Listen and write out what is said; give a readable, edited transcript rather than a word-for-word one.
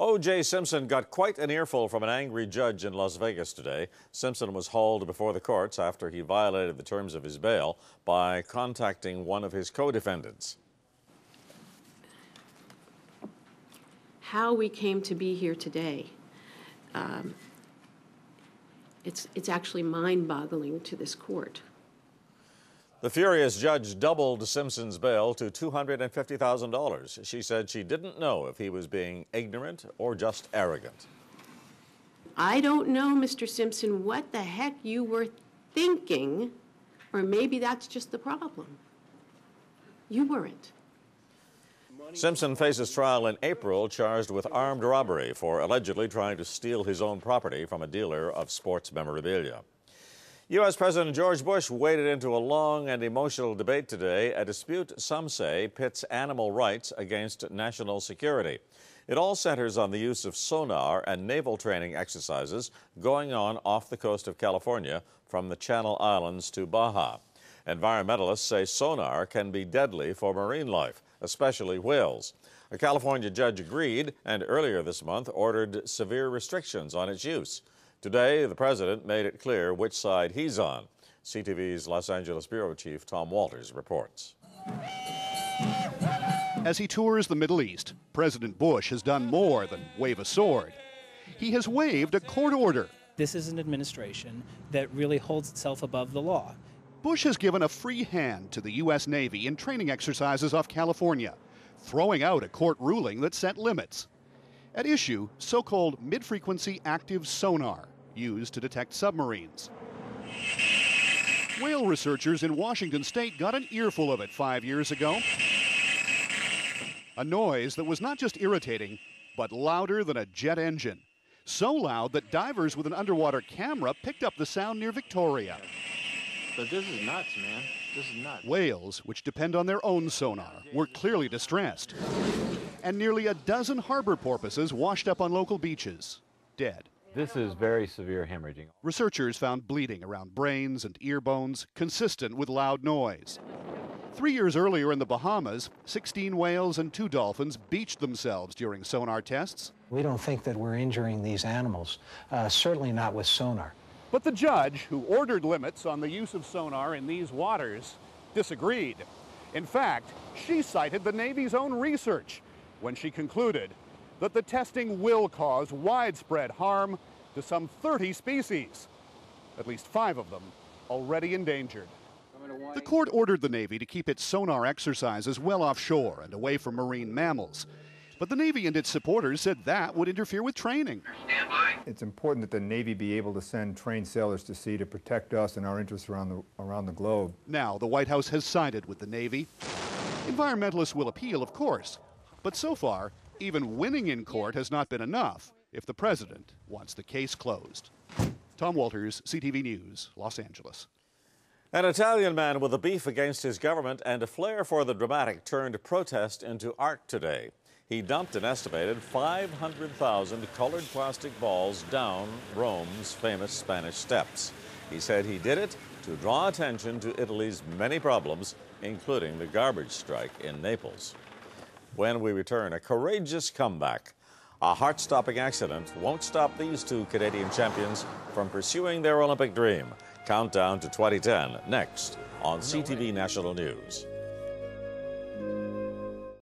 O.J. Simpson got quite an earful from an angry judge in Las Vegas today. Simpson was hauled before the courts after he violated the terms of his bail by contacting one of his co-defendants. How we came to be here today, it's actually mind-boggling to this court. The furious judge doubled Simpson's bail to $250,000. She said she didn't know if he was being ignorant or just arrogant. I don't know, Mr. Simpson, what the heck you were thinking, or maybe that's just the problem. You weren't. Simpson faces trial in April, charged with armed robbery for allegedly trying to steal his own property from a dealer of sports memorabilia. U.S. President George Bush waded into a long and emotional debate today, a dispute some say pits animal rights against national security. It all centers on the use of sonar and naval training exercises going on off the coast of California from the Channel Islands to Baja. Environmentalists say sonar can be deadly for marine life, especially whales. A California judge agreed and earlier this month ordered severe restrictions on its use. Today, the president made it clear which side he's on. CTV's Los Angeles bureau chief Tom Walters reports. As he tours the Middle East, President Bush has done more than wave a sword. He has waived a court order. This is an administration that really holds itself above the law. Bush has given a free hand to the U.S. Navy in training exercises off California, throwing out a court ruling that set limits. At issue, so-called mid-frequency active sonar, used to detect submarines. Whale researchers in Washington state got an earful of it 5 years ago. A noise that was not just irritating, but louder than a jet engine. So loud that divers with an underwater camera picked up the sound near Victoria. But this is nuts, man. This is nuts. Whales, which depend on their own sonar, were clearly distressed. And nearly a dozen harbor porpoises washed up on local beaches, dead. This is very severe hemorrhaging. Researchers found bleeding around brains and ear bones, consistent with loud noise. 3 years earlier in the Bahamas, 16 whales and 2 dolphins beached themselves during sonar tests. We don't think that we're injuring these animals, certainly not with sonar. But the judge, who ordered limits on the use of sonar in these waters, disagreed. In fact, she cited the Navy's own research when she concluded that the testing will cause widespread harm to some 30 species, at least 5 of them already endangered. The court ordered the Navy to keep its sonar exercises well offshore and away from marine mammals. But the Navy and its supporters said that would interfere with training. It's important that the Navy be able to send trained sailors to sea to protect us and our interests around the globe. Now the White House has sided with the Navy. Environmentalists will appeal, of course. But so far, even winning in court has not been enough if the president wants the case closed. Tom Walters, CTV News, Los Angeles. An Italian man with a beef against his government and a flair for the dramatic turned protest into art today. He dumped an estimated 500,000 colored plastic balls down Rome's famous Spanish steps. He said he did it to draw attention to Italy's many problems, including the garbage strike in Naples. When we return, a courageous comeback. A heart-stopping accident won't stop these 2 Canadian champions from pursuing their Olympic dream. Countdown to 2010 next on CTV National News.